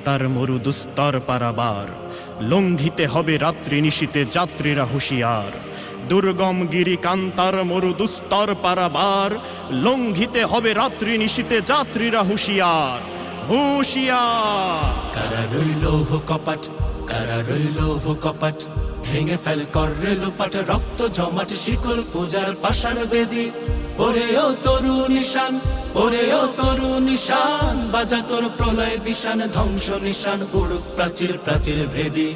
কান্তার মরু দুস্তর পারাবার, লঙ্ঘিতে হবে রাত্রি নিশীতে যাত্রীরা হুঁশিয়ার। দুর্গম গিরি কান্তার মরু দুস্তর পারাবার, লঙ্ঘিতে হবে রাত্রি নিশীতে যাত্রীরা হুঁশিয়ার, হুঁশিয়ার। কারা রইল কপাট, কারা রইল কপাট, ভেঙে ফেল করে লোপাট, রক্ত জমাট শিকল পূজার পাষাণ বেদি। ওরে ও তরু নিশান, ওরে ও তরু নিশান, বাজা তোর প্রলয় বিশান, ধ্বংস নিশান উড়ুক প্রাচীর প্রাচীর ভেদি।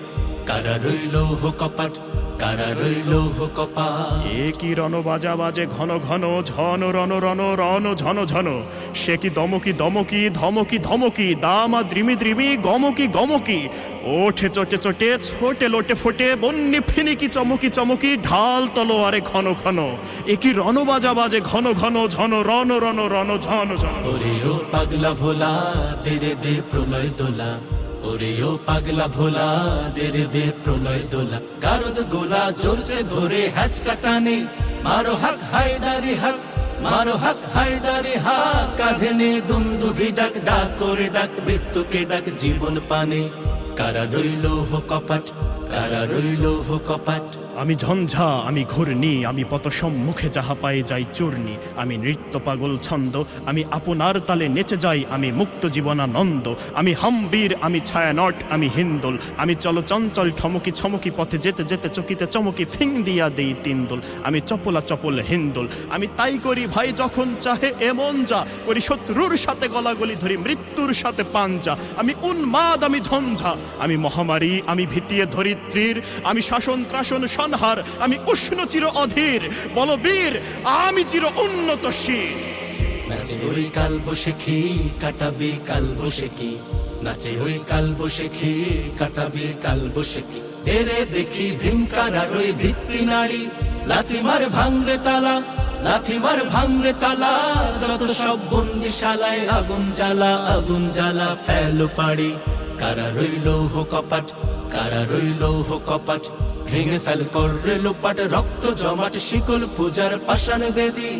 কারা রইল কপাট, কারা রইল কপাট। এ কি রণ বাজা বাজে ঘন ঘন, ঝন রণ রণ রণ ঝন ঝন। সে কি দমকি দমকি ধমকি ধমকি, দামা দ্রিমি দ্রিমি গমকি গমকি। ওঠে চটে চটে ছোটে লোটে ফোটে, বন্যি ফিনিকি চমকি চমকি, ঢাল তলোয়ারে ঘন ঘন। এ কি রণ বাজা বাজে ঘন ঘন, ঝন রণ রণ রণ ঝন ঝন। ওরে ও পাগলা ভোলা, দেরে দে প্রলয় দোলা। ওরে ও পাগলা ভোলা, দেরে দে প্রলয় দোলা। গারদ গোলা জোরসে ধরে হ্যাচ কাটানে, মারো হাত হায়দারি হাত, মারো হাত হায়দারি হাত। কাঁধে নে দুন্দুভি ডাক, ডাক করে ডাক মৃত্যুকে ডাক জীবন পানে। কারা রইল কপাট, কারা রইল কপাট। আমি ঝঞ্ঝা, আমি ঘূর্ণি, আমি পত সম্মুখে যাহা পায়ে যাই চূর্ণি। আমি নৃত্য পাগল ছন্দ, আমি আপনার তালে নেচে যাই, আমি মুক্ত জীবনানন্দ। আমি হাম্বীর, আমি ছায়ানট, আমি হিন্দোল। আমি চল চঞ্চল ঠমকি ছমকি, পথে যেতে যেতে চকিতে চমকি ফিং দিয়া দেই তিনদোল। আমি চপলা চপল হিন্দোল, আমি তাই করি ভাই যখন চাহে এমন যা করি। শত্রুর সাথে গলাগলি ধরি, মৃত্যুর সাথে পাঞ্জা। আমি উন্মাদ, আমি ঝঞ্ঝা, আমি মহামারী, আমি ভিতিয়ে ধরিত্রীর। আমি শাসন ত্রাসন সংহার, আমি উষ্ণ চির অধীর। বলবীর, আমি চির উন্নত শির। নাচে ওই কাল বসেখি, কাটাবে কাল বসেখি। নাচে ওই কাল বসেখি, কাটাবে কাল বসেখি। তেরে দেখি ভীমকারার ওই ভিত্তি নারী, লাথি মার ভাঙরে তালা, লাথি মার ভাঙরে তালা। যত সব বন্দিশালায় আগুন জ্বালা, আগুন জ্বালা ফেলো পাড়ি। কারা রইল কপাট, কারা রইল কপাট, ভেঙে ফেল করে লোপাট, রক্ত জমাট শিকল পূজার পাষাণ বেদি।